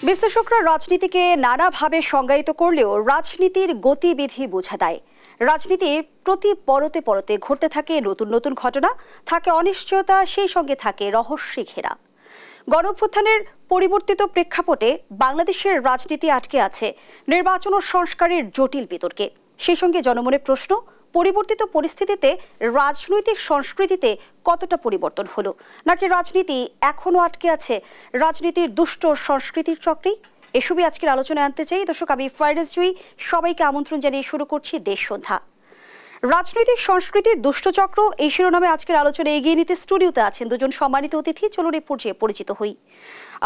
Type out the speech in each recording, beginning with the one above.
বিশ্লেষকরা রাজনীতিকে নানাভাবে সংজ্ঞায়িত করলেও রাজনীতির গতিবিধি বোঝা দেয়। রাজনীতির প্রতি পরতে পরতে ঘটতে থাকে নতুন নতুন ঘটনা, থাকে অনিশ্চয়তা, সেই সঙ্গে থাকে রহস্যে ঘেরা। গণঅভ্যুত্থানের পরিবর্তিত প্রেক্ষাপটে বাংলাদেশের রাজনীতি আটকে আছে নির্বাচন ও সংস্কারের জটিল বিতর্কে। সেই সঙ্গে জনমনে প্রশ্ন, পরিবর্তিত পরিস্থিতিতে রাজনৈতিক সংস্কৃতিতে কতটা পরিবর্তন হলো, নাকি রাজনীতি এখনো আটকে আছে রাজনীতির দুষ্ট সংস্কৃতির চক্রে? এসবই আজকের আলোচনায় আনতে চাই। দর্শক, আমি ফাইরুজ জুই, সবাইকে আমন্ত্রণ জানিয়ে শুরু করছি দেশ সন্ধ্যা। রাজনৈতিক সংস্কৃতির দুষ্টচক্র এই শিরোনামে আজকের আলোচনা এগিয়ে নিতে স্টুডিওতে আছেন দুজন সম্মানিত অতিথি। চলুন এই পর্যায়ে পরিচিত হই।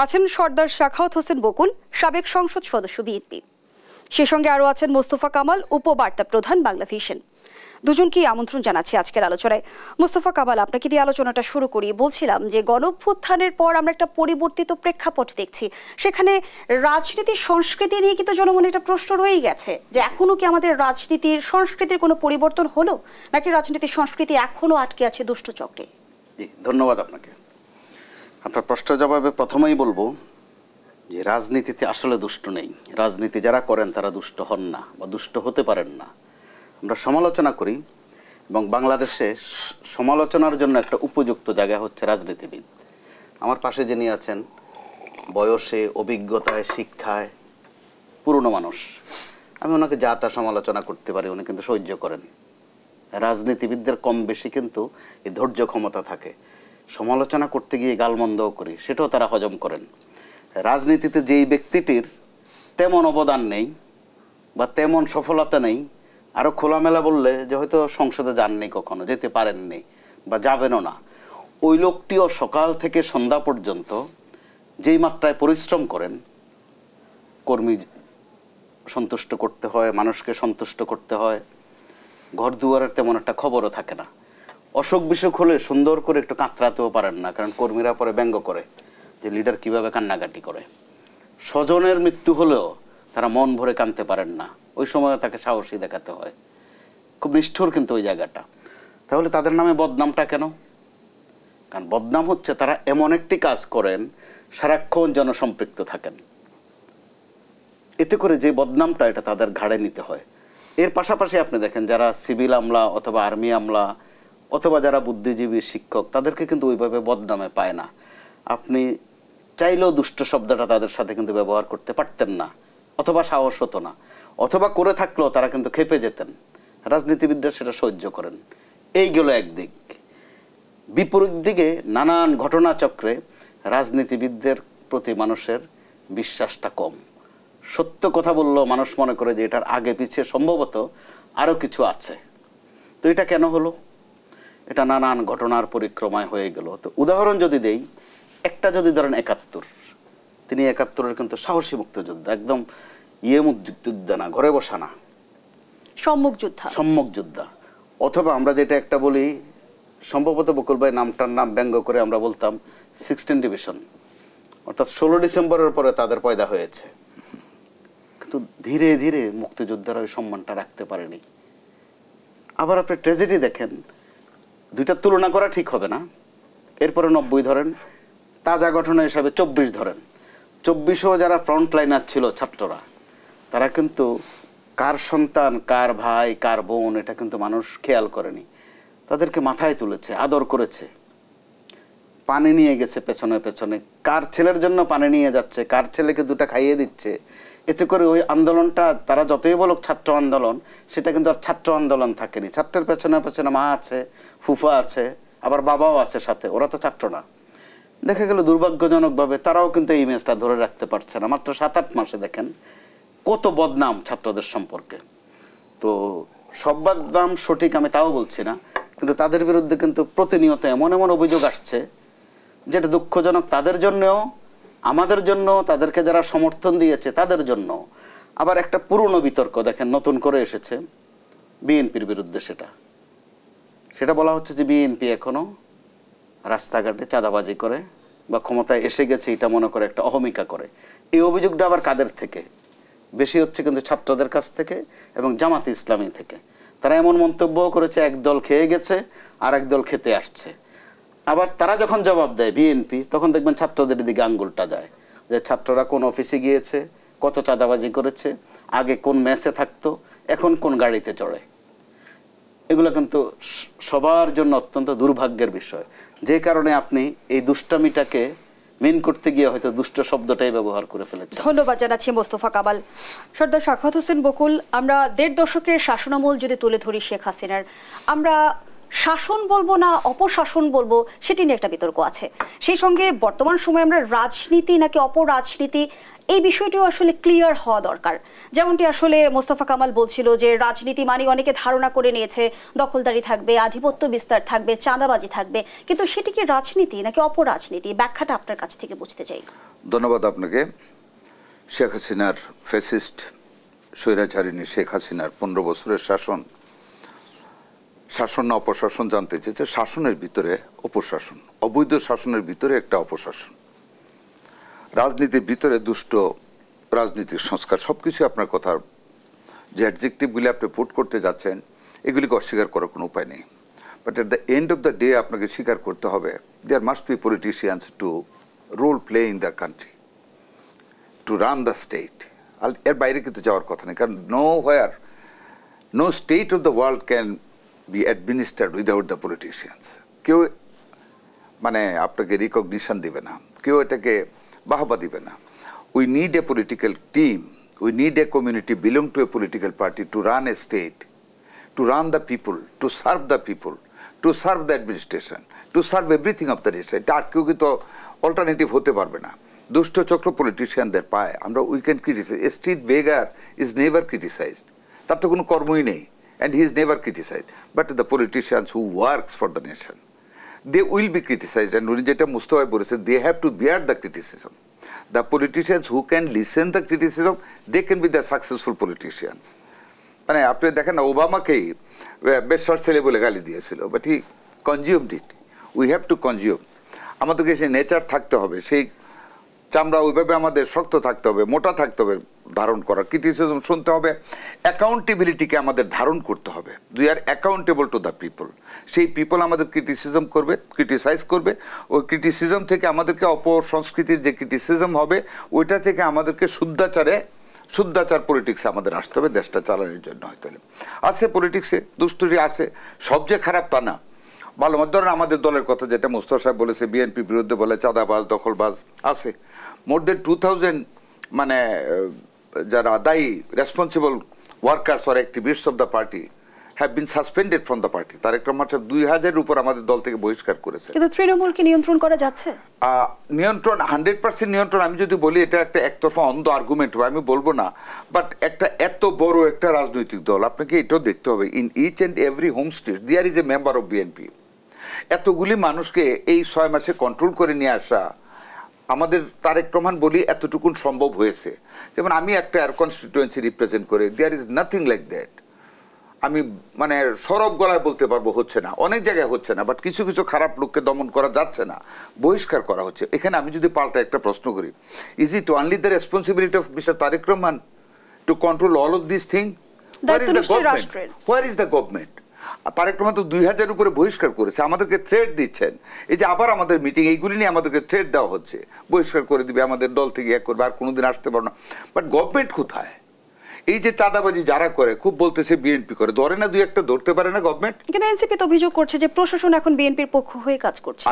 আছেন সর্দার সাখাওয়াত হোসেন বকুল, সাবেক সংসদ সদস্য বিএনপি। সে সঙ্গে আরও আছেন মোস্তফা কামাল, উপবার্তা প্রধান, বাংলা ভিশন। দুজনকেই আমন্ত্রণ জানাচ্ছি আজকের আলোচনায়। মোস্তফা কামাল, আপনাকে দিয়ে আলোচনাটা শুরু করি। বলছিলাম যে গণঅভ্যুত্থানের পর আমরা একটা পরিবর্তিত প্রেক্ষাপট দেখছি, সেখানে রাজনীতির সংস্কৃতি নিয়ে কিন্তু জনমনে একটা প্রশ্ন রয়েই গেছে যে এখনো কি আমাদের রাজনীতির সংস্কৃতির কোনো পরিবর্তন হলো, নাকি রাজনীতির সংস্কৃতি এখনো আটকে আছে দুষ্ট চক্রে? ধন্যবাদ আপনাকে। আপনার প্রশ্নের জবাবে প্রথমেই বলবো যে রাজনীতিতে আসলে দুষ্ট নেই। রাজনীতি যারা করেন তারা দুষ্ট হন না বা দুষ্ট হতে পারেন না। আমরা সমালোচনা করি এবং বাংলাদেশে সমালোচনার জন্য একটা উপযুক্ত জায়গা হচ্ছে রাজনীতিবিদ। আমার পাশে যিনি আছেন, বয়সে, অভিজ্ঞতায়, শিক্ষায় পুরনো মানুষ, আমি ওনাকে যা তা সমালোচনা করতে পারি, উনি কিন্তু সহ্য করেন। রাজনীতিবিদদের কম বেশি কিন্তু এই ধৈর্য ক্ষমতা থাকে। সমালোচনা করতে গিয়ে গালমন্দও করি, সেটাও তারা হজম করেন। রাজনীতিতে যেই ব্যক্তিটির তেমন অবদান নেই বা তেমন সফলতা নেই, আরও খোলামেলা বললে যে হয়তো সংসদে যাননি, কখনো যেতে পারেননি বা যাবেনও না, ওই লোকটিও সকাল থেকে সন্ধ্যা পর্যন্ত যেই মাত্রায় পরিশ্রম করেন, কর্মী সন্তুষ্ট করতে হয়, মানুষকে সন্তুষ্ট করতে হয়, ঘর দুয়ারের তেমন একটা খবরও থাকে না। অসুখ বিসুখ হলে সুন্দর করে একটু কাতরাতেও পারেন না, কারণ কর্মীরা পরে ব্যঙ্গ করে যে লিডার কিভাবে কান্নাকাটি করে। স্বজনের মৃত্যু হলেও তারা মন ভরে কাঁদতে পারেন না, ওই সময় তাকে সাহসী দেখাতে হয়। খুব নিষ্ঠুর কিন্তু ওই জায়গাটা। তাহলে তাদের নামে বদনামটা কেন? কারণ বদনাম হচ্ছে তারা এমন একটি কাজ করেন, সারাক্ষণ জনসম্পৃক্ত থাকেন। এতে করে যে বদনামটা, এটা তাদের ঘাড়ে নিতে হয়। এর পাশাপাশি আপনি দেখেন যারা সিভিল আমলা অথবা আর্মি আমলা অথবা যারা বুদ্ধিজীবী, শিক্ষক, তাদেরকে কিন্তু ওইভাবে বদনামে পায় না। আপনি চাইলেও দুষ্ট শব্দটা তাদের সাথে কিন্তু ব্যবহার করতে পারতেন না, অথবা সাহস হতো না, অথবা করে থাকলেও তারা কিন্তু খেপে যেতেন। রাজনীতিবিদরা সেটা সহ্য করেন। এই গেল একদিক। বিপরীত দিকে নানান ঘটনাচক্রে রাজনীতিবিদদের প্রতি মানুষের বিশ্বাসটা কম। সত্য কথা বললেও মানুষ মনে করে যে এটার আগে পিছিয়ে সম্ভবত আরও কিছু আছে। তো এটা কেন হলো? এটা নানান ঘটনার পরিক্রমায় হয়ে গেল। তো উদাহরণ যদি দেই, একটা যদি ধরেন ৭১, তিনি ৭১-এর কিন্তু সাহসী মুক্তিযোদ্ধা, একদম মুক্তিযোদ্ধা না, ঘরে বসা না, সম্মুখ যোদ্ধা। অথবা আমরা যেটা একটা বলি, সম্ভবত বকুল ভাই নামটার নাম ব্যঙ্গ করে আমরা বলতাম 16 ডিভিশন, অর্থাৎ 16 ডিসেম্বরের পরে তাদের পয়দা হয়েছে। কিন্তু ধীরে ধীরে মুক্তিযোদ্ধারা ওই সম্মানটা রাখতে পারেনি। আবার আপনি ট্র্যাজেডি দেখেন, দুইটা তুলনা করা ঠিক হবে না। এরপরে 90 ধরেন, তাজা ঘটনা হিসাবে 24 ধরেন। 24ও যারা ফ্রন্ট লাইনার ছিল ছাত্ররা, তারা কিন্তু কার সন্তান, কার ভাই, কার বোন, এটা কিন্তু মানুষ খেয়াল করেনি। তাদেরকে মাথায় তুলেছে, আদর করেছে, পানি নিয়ে গেছে পেছনে পেছনে, কার ছেলের জন্য পানি নিয়ে যাচ্ছে, কার ছেলেকে দুটা খাইয়ে দিচ্ছে। এতে করে ওই আন্দোলনটা, তারা যতই বলুক ছাত্র আন্দোলন, সেটা কিন্তু আর ছাত্র আন্দোলন থাকেনি। ছাত্রের পেছনে পেছনে মা আছে, ফুফা আছে, আবার বাবাও আছে সাথে, ওরা তো ছাত্র না। দেখা গেল দুর্ভাগ্যজনকভাবে তারাও কিন্তু এই ইমেজটা ধরে রাখতে পারছে না। মাত্র 7-8 মাসে দেখেন কত বদনাম ছাত্রদের সম্পর্কে। তো সব বদনাম সঠিক আমি তাও বলছি না, কিন্তু তাদের বিরুদ্ধে কিন্তু প্রতিনিয়ত এমন এমন অভিযোগ আসছে যেটা দুঃখজনক তাদের জন্যও, আমাদের জন্য, তাদেরকে যারা সমর্থন দিয়েছে তাদের জন্য। আবার একটা পুরনো বিতর্ক দেখেন নতুন করে এসেছে বিএনপির বিরুদ্ধে। সেটা বলা হচ্ছে যে বিএনপি এখনো রাস্তাঘাটে চাঁদাবাজি করে বা ক্ষমতায় এসে গেছে এটা মনে করে একটা অহমিকা করে। এই অভিযোগটা আবার কাদের থেকে বেশি হচ্ছে? কিন্তু ছাত্রদের কাছ থেকে এবং জামাতে ইসলামী থেকে। তারা এমন মন্তব্য করেছে, এক দল খেয়ে গেছে আর এক দল খেতে আসছে। আবার তারা যখন জবাব দেয় বিএনপি, তখন দেখবেন ছাত্রদের দিকে আঙ্গুলটা যায়। যে ছাত্ররা কোন অফিসে গিয়েছে, কত চাঁদাবাজি করেছে, আগে কোন মেসে থাকতো, এখন কোন গাড়িতে চড়ে। এগুলো কিন্তু সবার জন্য অত্যন্ত দুর্ভাগ্যের বিষয়, যে কারণে আপনি এই দুষ্টামিটাকে মেন করতে গিয়ে হয়তো দুষ্ট শব্দটাই ব্যবহার করে ফেলেছেন। ধন্যবাদ জানাচ্ছি মোস্তফা কামাল। সর্দার সাখাওয়াত হোসেন বকুল, আমরা ১.৫ দশকের শাসনামল যদি তুলে ধরি শেখ হাসিনার, আমরা শাসন বলবো না অপশাসন বলবো সেটি নিয়ে একটা বিতর্ক আছে। সেই সঙ্গে বর্তমান সময়ে আমরা রাজনীতি নাকি অপরাজনীতি, এই বিষয়টিও আসলে ক্লিয়ার হওয়া দরকার। যেমনটি আসলে মোস্তফা কামাল বলছিল যে রাজনীতি মানে অনেকে ধারণা করে নিয়েছে দখলদারি থাকবে, আধিপত্য বিস্তার থাকবে, চাঁদাবাজি থাকবে, কিন্তু সেটি কি রাজনীতি নাকি অপরাজনীতি? ব্যাখ্যাটা আপনার কাছ থেকে বুঝতে চাই। ধন্যবাদ আপনাকে। শেখ হাসিনার ফ্যাসিস্ট স্বৈরাচারিণী শেখ হাসিনার 15 বছরের শাসন না অপশাসন জানতে চেয়েছে। শাসনের ভিতরে অপশাসন, অবৈধ শাসনের ভিতরে একটা অপশাসন, রাজনীতির ভিতরে দুষ্ট রাজনীতির সংস্কার, সবকিছু আপনার কথার যে অ্যাডজেক্টিভগুলি আপনি পুট করতে যাচ্ছেন এগুলিকে অস্বীকার করার কোনো উপায় নেই। But at the end of the day আপনাকে স্বীকার করতে হবে there must be politicians to role play in the country, to run the state. এর বাইরে কিন্তু যাওয়ার কথা নেই, কারণ no state of the world can be administered without the politicians. কেউ মানে আপনাকে রিকগনিশন দিবে না, কেউ এটাকে বাহবা দিবে না। We need a political team, we need a community belong to a political party to run a state, two run the people, to serve the people, to serve the administration, to serve everything of the nation. এটা আর কেউ কিন্তু alternative হতে পারবে না। দুষ্ট চক্র পলিটিশিয়ানদের পায় আমরা we can criticize. A street beggar is never criticized, তার তো কোনো কর্মই নেই, and he is never criticized. But the politicians who works for the nation, they will be criticized, and যেটা মুস্তাফা বলেছে, they have to bear the criticism. The politicians who can listen the criticism, they can be the successful politicians. মানে আপনি দেখেন না, ওবামাকেই বেশর ছেলে বলে গালি দিয়েছিল, but he consumed it. We have to consume. আমাদেরকে সেই নেচার থাকতে হবে, সেই চামড়া ওইভাবে আমাদের শক্ত থাকতে হবে, মোটা থাকতে হবে ধারণ করা, ক্রিটিসিজম শুনতে হবে, অ্যাকাউন্টেবিলিটিকে আমাদের ধারণ করতে হবে। We are accountable to the people. সেই পিপল আমাদের ক্রিটিসিজম করবে, ক্রিটিসাইজ করবে, ওই ক্রিটিসিজম থেকে আমাদেরকে অপসংস্কৃতির যে ক্রিটিসিজম হবে ওইটা থেকে আমাদেরকে শুদ্ধাচার পলিটিক্সে আমাদের আসতে হবে দেশটা চালানোর জন্য। হয়তো আছে পলিটিক্সে দুষ্টুরি আছে, সব যে খারাপ তা না। ভালো ধরেন আমাদের দলের কথা যেটা মুস্তফা সাহেব বলেছে, বিএনপির বিরুদ্ধে বলে চাঁদাবাজ দখলবাজ আছে। মোর দেন 2000 মানে যারা দায়ী responsible workers or activists of the party have been suspended from the party. Tarique Rahman সাহেব 2000-এর উপর আমাদের দল থেকে বহিষ্কার করেছে। কিন্তু তৃণমূলকে নিয়ন্ত্রণ করা যাচ্ছে? নিয়ন্ত্রণ 100% নিয়ন্ত্রণ আমি যদি বলি এটা একটা একতরফা অন্ধ আর্গুমেন্ট হবে, আমি বলবো না। বাট একটা এত বড় একটা রাজনৈতিক দল, আপনাকে এটাও দেখতে হবে, in each and every home state there is a member of BNP. এতগুলি মানুষকে এই 6 মাসে কন্ট্রোল করে নিয়ে আসা আমাদের তারেক রহমান বলি এতটুকুন সম্ভব হয়েছে। যেমন আমি একটা কনস্টিটুয়েন্সি রিপ্রেজেন্ট করে, there is nothing like that. আমি মানে সরব গলায় বলতে পারবো হচ্ছে না, অনেক জায়গায় হচ্ছে না, বাট কিছু কিছু খারাপ লোককে দমন করা যাচ্ছে না, বহিষ্কার করা হচ্ছে। এখানে আমি যদি পাল্টা একটা প্রশ্ন করি, is it only the responsibility of mister Tarique Rahman to control all of this thing? Where is the government? Tarique Rahman তো 2000 উপরে বহিষ্কার করেছে, আমাদেরকে থ্রেট দিচ্ছেন। এই যে আবার আমাদের মিটিং, এইগুলি নিয়ে আমাদেরকে থ্রেট দেওয়া হচ্ছে, বহিষ্কার করে দিবে, আমাদের দল থেকে এক করবে, আর কোনোদিন আসতে পারো না। বাট গভর্নমেন্ট কোথায়? এই যে চাঁদাবাজি যারা করে, খুব বলতেছে বিএনপি করে, ধরে না, দুই একটা ধরতে পারে না গভর্নমেন্ট। কিন্তু এনসিপি তো অভিযোগ করছে যে প্রশাসন এখন বিএনপির পক্ষ হয়ে কাজ করছে।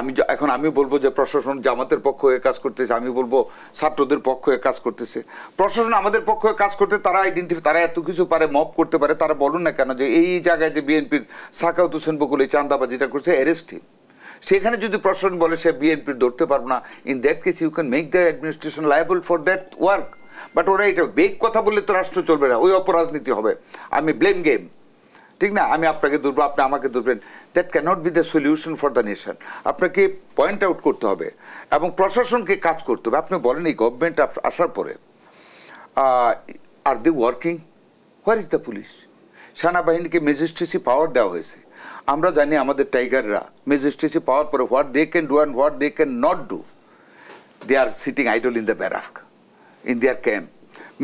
আমি বলবো যে প্রশাসন জামাতের পক্ষ হয়ে কাজ করতেছে, আমি বলবো ছাত্রদের পক্ষ হয়ে কাজ করতেছে। প্রশাসন আমাদের পক্ষ হয়ে কাজ করতে, তারা আইডেন্টিফাই, তারা এত কিছু পারে, মব করতে পারে, তারা বলুন না কেন যে এই জায়গায় যে বিএনপির সাখাওয়াত হোসেন বকুল এই চাঁদাবাজিটা করছে, অ্যারেস্ট হিম। সেখানে যদি প্রশাসন বলে সে বিএনপির ধরতে পারবো না, in that case you can make the administration liable for that work. But ওরা এটা বেগ কথা বললে তো রাষ্ট্র চলবে না, ওই অপরাজনীতি হবে। আমি ব্লেম গেম, ঠিক না? আমি আপনাকে ধরবো, আপনি আমাকে ধরবেন, that cannot be the solution for the nation. আপনাকে পয়েন্ট আউট করতে হবে এবং প্রশাসনকে কাজ করতে হবে। আপনি বলেন এই গভর্নমেন্ট আসার পরে are they working? Where is the police? সেনাবাহিনীকে ম্যাজিস্ট্রেসি পাওয়ার দেওয়া হয়েছে। আমরা জানি আমাদের টাইগাররা ম্যাজিস্ট্রেসি পাওয়ার পরে what they can do and what they can not do, they are sitting idle in the barrack, in their camp.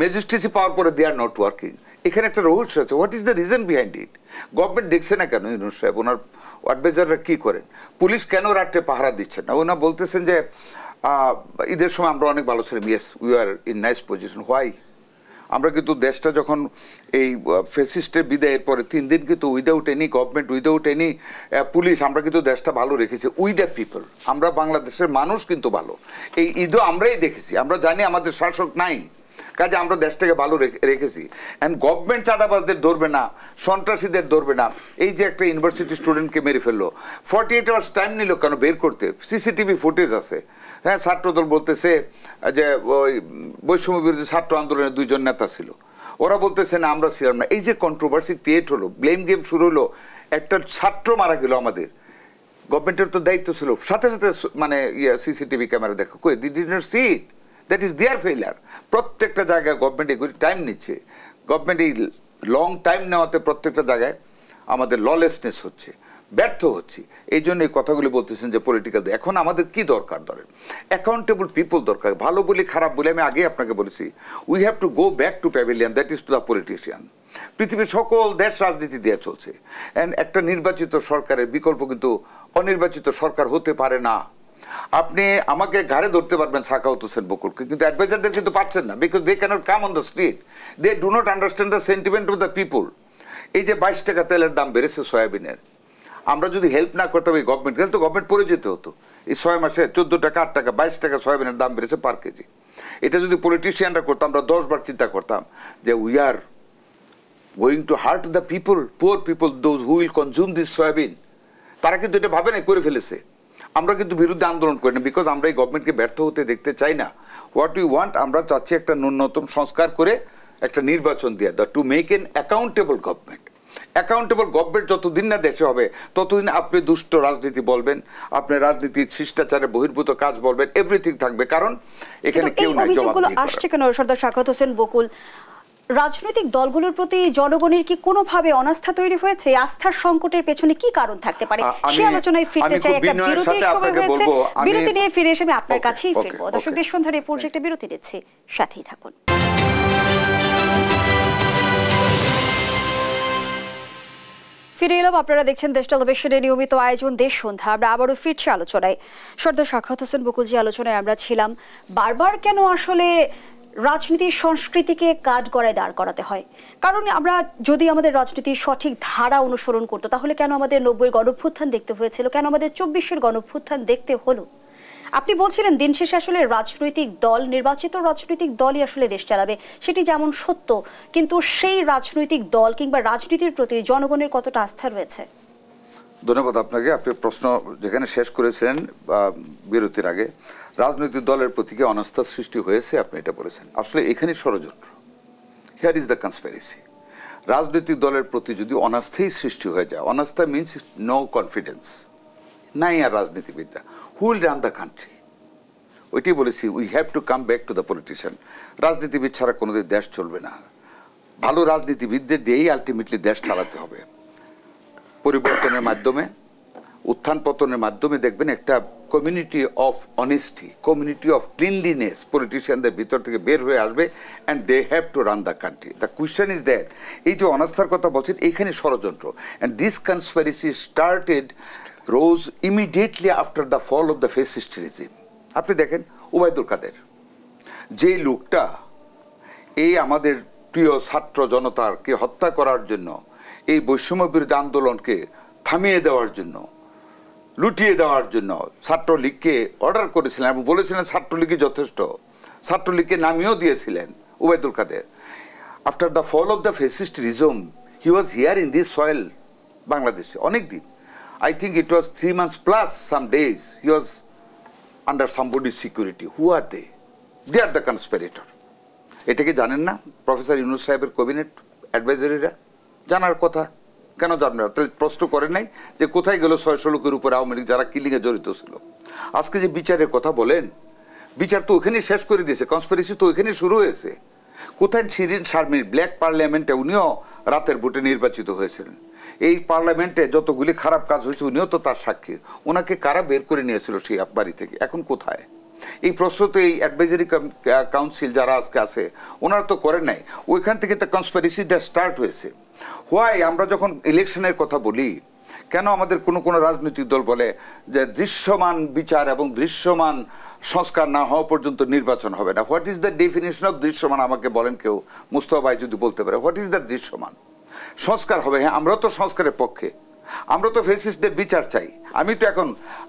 Magistracy power পরে they are not working. এখানে একটা রহস্য আছে, what is the reason behind it? Government দেখছে না কেন? ইউনূস সাহেব ওনার অ্যাডভাইজাররা কি করেন? পুলিশ কেন রাত্রে পাহারা দিচ্ছেন না? ওনা বলতেছেন যে ঈদের সময় আমরা অনেক ভালো ছিলাম, yes we are in nice position. Why? আমরা কিন্তু দেশটা যখন এই ফ্যাসিস্টের বিদায়ের পরে 3 দিন কিন্তু without any government, without any police, আমরা কিন্তু দেশটা ভালো রেখেছি। উই দ্য পিপল, আমরা বাংলাদেশের মানুষ কিন্তু ভালো। এই ঈদও আমরাই দেখেছি, আমরা জানি আমাদের শাসক নাই, কাজে আমরা দেশটাকে ভালো রেখেছি। অ্যান্ড গভর্নমেন্ট চাঁদাবাজদের ধরবে না, সন্ত্রাসীদের ধরবে না। এই যে একটা ইউনিভার্সিটি স্টুডেন্টকে মেরে ফেললো, 48 আওয়ার্স টাইম নিল কেন বের করতে? সিসিটিভি ফুটেজ আছে। হ্যাঁ, ছাত্রদল বলতেছে যে ওই বৈষম্য বিরোধী ছাত্র আন্দোলনের 2 জন নেতা ছিল, ওরা বলতেছে না আমরা ছিলাম না। এই যে কন্ট্রোভার্সি ক্রিয়েট হলো, ব্লেম গেম শুরু হলো, একটা ছাত্র মারা গেল, আমাদের গভর্নমেন্টের তো দায়িত্ব ছিল সাথে সাথে মানে সিসিটিভি ক্যামেরা দেখো, কই they did not see it? That is their failure. প্রত্যেকটা জায়গায় গভর্নমেন্ট এগুলি টাইম নিচ্ছে, গভর্নমেন্ট এই লং টাইম নেওয়াতে প্রত্যেকটা জায়গায় আমাদের ললেসনেস হচ্ছে, ব্যর্থ হচ্ছে। এই জন্য এই কথাগুলি বলতেছেন যে পলিটিক্যাল। এখন আমাদের কি দরকার? ধরেন অ্যাকাউন্টেবল পিপল দরকার। ভালো বলি খারাপ বলি আমি আগে আপনাকে বলেছি, we have to go back to pavilion, that is two the politician. পৃথিবীর সকল দেশ রাজনীতি দিয়ে চলছে, অ্যান্ড একটা নির্বাচিত সরকারের বিকল্প কিন্তু অনির্বাচিত সরকার হতে পারে না। আপনি আমাকে ঘাড়ে ধরতে পারবেন সাখাওয়াত হোসেন বকুলকে, কিন্তু অ্যাডভাইজারদের কিন্তু পাচ্ছেন না, because they cannot come on the street, they do not understand the sentiment of the people. এই যে 22 টাকা তেলের দাম বেড়েছে সয়াবিনের, আমরা যদি হেল্প না করতাম এই গভর্নমেন্ট, তো গভর্নমেন্ট পড়ে যেতে হতো। এই 6 মাসে 14 টাকা 8 টাকা 22 টাকা সয়াবিনের দাম বেড়েছে পার কেজি। এটা যদি পলিটিশিয়ানরা করতাম, আমরা 10 বার চিন্তা করতাম যে we are going to heart the people, poor people, those who will consume this soybean. তারা কিন্তু এটা ভাবে না, করে ফেলেছে। আমরা কিন্তু বিরুদ্ধে আন্দোলন করি না, বিকজ আমরা এই গভর্নমেন্টকে ব্যর্থ হতে দেখতে চাই না। হোয়াট উই ওয়ান্ট, আমরা চাচ্ছি একটা ন্যূনতম সংস্কার করে একটা নির্বাচন দিয়ে দেওয়া, to make N accountable government. Accountable government যতদিন না দেশে হবে ততদিন আপনি দুষ্ট রাজনীতি বলবেন, আপনি রাজনীতির শিষ্টাচারের বহির্ভূত কাজ বলবেন, এভরিথিং থাকবে, কারণ এখানে কেউ নাই জবাবদিহি করার। আসছে কেন সর্দার সাখাওয়াত হোসেন বকুল? রাজনৈতিক দলগুলোর প্রতি জনগণের কি কোনোভাবে অনাস্থা তৈরি হয়েছে? আস্থার সংকটের পেছনে কি কারণ থাকতে পারে? সেই আলোচনায় ফিরতে চাই। একটা বিরতির সময় হয়েছে, বিরতি নিয়ে ফিরে এসে আমি আপনার কাছেই ফিরবো। দর্শক, দেশ সন্ধ্যার এই প্রজেক্টে বিরতি নিচ্ছে, সাথেই থাকুন। ফিরে এলাম, আপনারা দেখছেন দেশ টেলিভিশনের নিয়মিত আয়োজন দেশ সন্ধ্যা। আমরা আবারও ফিরছি আলোচনায়। সর্দার সাখাওয়াত হোসেন বকুল জি, আলোচনায় আমরা ছিলাম বারবার কেন আসলে রাজনীতির সংস্কৃতিকে কাঠগড়ায় দাঁড় করাতে হয়। কারণ আমরা যদি আমাদের রাজনীতির সঠিক ধারা অনুসরণ করতো, তাহলে কেন আমাদের 90-এর গণঅভ্যুত্থান দেখতে হয়েছিল, কেন আমাদের 24-এর গণঅভ্যুত্থান দেখতে হলো? আপনি বলছিলেন দিন শেষে আসলে রাজনৈতিক দল, নির্বাচিত রাজনৈতিক দলই আসলে দেশ চালাবে, সেটি যেমন সত্য, কিন্তু সেই রাজনৈতিক দল কিংবা রাজনীতির প্রতি জনগণের কতটা আস্থা রয়েছে? ধন্যবাদ আপনাকে। আপনি প্রশ্ন যেখানে শেষ করেছিলেন বিরতির আগে, রাজনৈতিক দলের প্রতি কি অনাস্থা সৃষ্টি হয়েছে, আপনি এটা বলেছেন। আসলে এখানে ষড়যন্ত্র, হিয়ার ইজ দ্য কনস্পিরেসি। রাজনৈতিক দলের প্রতি যদি অনাস্থাই সৃষ্টি হয়ে যায়, অনাস্থা মিনস নো কনফিডেন্স, নাই আর রাজনীতিবিদরা, who will run the country? ওইটাই বলেছি, we have to come back to the politician. রাজনীতিবিদ ছাড়া কোনোদিন দেশ চলবে না। ভালো রাজনীতিবিদদের দিয়েই আলটিমেটলি দেশ চালাতে হবে। পরিবর্তনের মাধ্যমে, উত্থান পতনের মাধ্যমে দেখবেন একটা community of honesty, community of cleanliness পলিটিশিয়ানদের ভিতর থেকে বের হয়ে আসবে, and they have to run the country. The question is that এই যে অনাস্থার কথা বলছেন, এইখানে ষড়যন্ত্র। And this conspiracy started rose immediately after the fall of the fascist regime. আপনি দেখেন ওবায়দুল কাদের, যে লোকটা এই আমাদের প্রিয় ছাত্র জনতাকে হত্যা করার জন্য, এই বৈষম্য বিরোধী আন্দোলনকে থামিয়ে দেওয়ার জন্য, লুটিয়ে দেওয়ার জন্য ছাত্রলীগকে অর্ডার করেছিলেন এবং বলেছিলেন ছাত্রলীগই যথেষ্ট, ছাত্রলীগকে নামিয়েও দিয়েছিলেন Obaidul Quader. After the fall of the fascist regime he was here in this soil, বাংলাদেশে অনেক দিন। I think it was 3 months plus some days he was under somebody's security. Who are they? They are the conspirator. এটা কি জানেন না professor Yunus সাহেবের cabinet অ্যাডভাইজারিরা? জানার কথা, কেন জানবে না? তাহলে প্রশ্ন করেন নাই যে কোথায় গেল 600 লোকের উপরে আওয়ামী লীগ যারা কিলিংয়ে জড়িত ছিল? আজকে যে বিচারের কথা বলেন, বিচার তো ওখানেই শেষ করে দিয়েছে, কনস্পিরেসি তো ওইখানেই শুরু হয়েছে। কোথায় শিরিন শারমিন ব্ল্যাক পার্লামেন্টে, উনিও রাতের ভোটে নির্বাচিত হয়েছিলেন। এই পার্লামেন্টে যতগুলি খারাপ কাজ হয়েছে উনিও তো তার সাক্ষী। ওনাকে কারা বের করে নিয়েছিল সেই বাড়ি থেকে? এখন কোথায়? এই প্রশ্ন তো এই অ্যাডভাইজারি কাউন্সিল যারা আজকে আছে ওনারা তো করেন নাই। ওইখান থেকে তো কনস্পিরেসিটা স্টার্ট হয়েছে। হোয়াই আমরা যখন ইলেকশনের কথা বলি, কেন আমাদের কোনো কোনো রাজনৈতিক দল বলে যে দৃশ্যমান বিচার এবং দৃশ্যমান সংস্কার না হওয়া পর্যন্ত নির্বাচন হবে না? What is the definition of দৃশ্যমান? আমাকে বলেন কেউ, মুস্তফা ভাই যদি বলতে পারে হোয়াট ইজ দ্য দৃশ্যমান? সংস্কার হবে, হ্যাঁ, আমরাও তো সংস্কারের পক্ষে, আমরা তো ফেসিস্টদের বিচার চাই। আমি তো এখন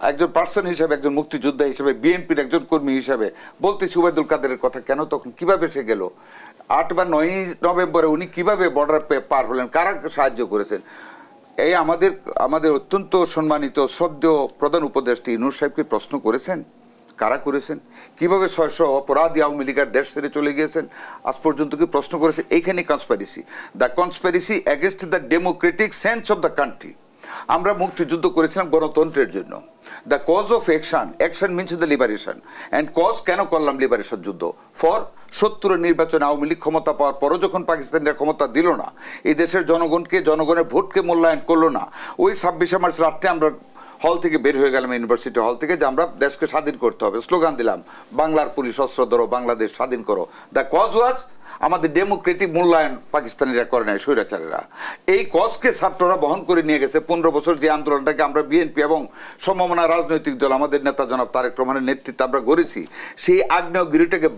একজন পার্সন হিসেবে, একজন মুক্তিযোদ্ধা হিসেবে, বিএনপির একজন কর্মী হিসেবে বলতেছি ওবায়দুল কাদেরের কথা। কেন তখন কিভাবে সে গেল 8 বা 9 নভেম্বরে, উনি কিভাবে বর্ডার পার হলেন, কারা সাহায্য করেছেন? এই আমাদের অত্যন্ত সম্মানিত শ্রদ্ধেয় প্রধান উপদেষ্টা ইউনূস সাহেবকে প্রশ্ন করেছেন? কারা করেছেন? কিভাবে 600 অপরাধী আওয়ামী লীগের দেশ ছেড়ে চলে গিয়েছেন আজ পর্যন্ত কি প্রশ্ন করেছে? এইখানে conspiracy, the conspiracy against the democratic sense of the country. আমরা মুক্তিযুদ্ধ করেছিলাম গণতন্ত্রের জন্য। The cause of action, action means the liberation, and cause কেন করলাম লিবারেশন যুদ্ধ? ফর 70 নির্বাচনে আওয়ামী লীগ ক্ষমতা পাওয়ার পরও যখন পাকিস্তানিরা ক্ষমতা দিল না, এই দেশের জনগণের ভোটকে মূল্যায়ন করলো না, ওই 26শে মার্চ রাত্রে আমরা হল থেকে বের হয়ে গেলাম, ইউনিভার্সিটি হল থেকে, যে আমরা দেশকে স্বাধীন করতে হবে, স্লোগান দিলাম, বাংলার পুলিশ অস্ত্র ধরো, বাংলাদেশ স্বাধীন করো। দ্য কজ ওয়াজ আমাদের ডেমোক্রেটিক মূল্যায়ন পাকিস্তানিরা করে নেয়, স্বৈরাচারেরা। এই কজকে ছাত্ররা বহন করে নিয়ে গেছে। 15 বছর যে আন্দোলনটাকে আমরা বিএনপি এবং সমমনা রাজনৈতিক দল, আমাদের নেতা জনাব তারেক রহমানের নেতৃত্বে আমরা গড়েছি, সেই আগ্নেয়গিরিটাকে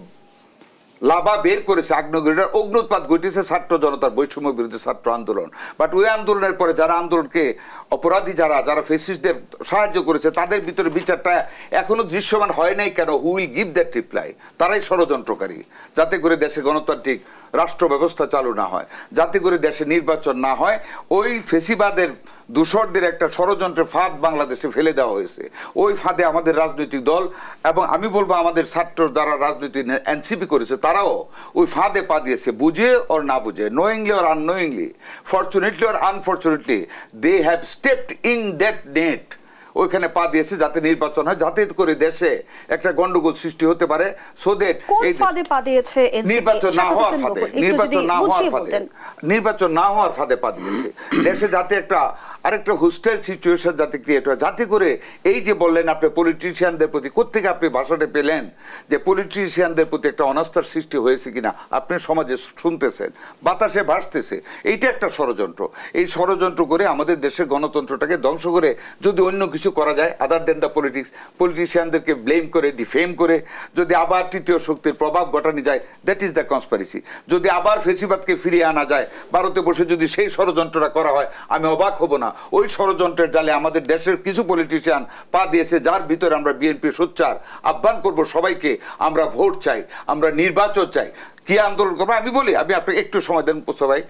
লাভা বের করেছে, আগ্নেয়গিরিটার অগ্নুৎপাত ঘটেছে ছাত্র জনতার বৈষম্য বিরোধী ছাত্র আন্দোলন। বাট ওই আন্দোলনের পরে যারা আন্দোলনকে অপরাধী, যারা ফেসিস্টদের সাহায্য করেছে, তাদের ভিতরে বিচারটা এখনো দৃশ্যমান হয় নাই কেন? Who will give that reply? তারাই ষড়যন্ত্রকারী, যাতে করে দেশে গণতান্ত্রিক রাষ্ট্র ব্যবস্থা চালু না হয়, যাতে করে দেশে নির্বাচন না হয়। ওই ফেসিবাদের দূষরদের একটা ষড়যন্ত্রের ফাঁদ বাংলাদেশে ফেলে দেওয়া হয়েছে। ওই ফাঁদে আমাদের রাজনৈতিক দল এবং আমি বলবো আমাদের ছাত্র যারা রাজনীতি এনসিপি করেছে, তারাও ওই ফাঁদে পা দিয়েছে, বুঝে ওর না বুঝে, knowingly or unknowingly, fortunately or unfortunately, they have stepped in that net. ওইখানে পা দিয়েছে যাতে নির্বাচন হয়, যাতে করে দেশে একটা গন্ডগোল সৃষ্টি হতে পারে। সো দ্যাট এই নির্বাচন না হওয়ার ফাঁদে, নির্বাচন না হওয়ার ফাঁদে পা দিয়েছে। দেশে যাতে আরেকটা হোস্টেল সিচুয়েশন যাতে ক্রিয়েট হয়, যাতে করে এই যে বললেন আপনি পলিটিশিয়ানদের প্রতি, কোত্থেকে আপনি ভাষাটা পেলেন যে পলিটিশিয়ানদের প্রতি একটা অনাস্থার সৃষ্টি হয়েছে কিনা? আপনি সমাজে শুনতেছেন, বাতাসে ভাসতেছে। এইটা একটা ষড়যন্ত্র। এই ষড়যন্ত্র করে আমাদের দেশের গণতন্ত্রটাকে ধ্বংস করে যদি অন্য কিছু করা যায় আদার দেন দ্য পলিটিক্স, পলিটিশিয়ানদেরকে ব্লেম করে, ডিফেম করে যদি আবার তৃতীয় শক্তির প্রভাব ঘটানো যায়, দ্যাট ইজ দ্য কনস্পিরেসি। যদি আবার ফেসিবাদকে ফিরিয়ে আনা যায়, ভারতে বসে যদি সেই ষড়যন্ত্রটা করা হয়, আমি অবাক হব না। ওই ষড়যন্ত্রের জালে আমাদের দেশের কিছু পলিটিশিয়ান পা দিয়েছে, যার ভিতরে আমরা বিএনপি সোচ্চার আহ্বান করব সবাইকে, আমরা ভোট চাই, আমরা নির্বাচন চাই। কি আন্দোলন করবো আমি বলি, আমি আপনাকে একটু সময় দেন মুস্তফা ভাই।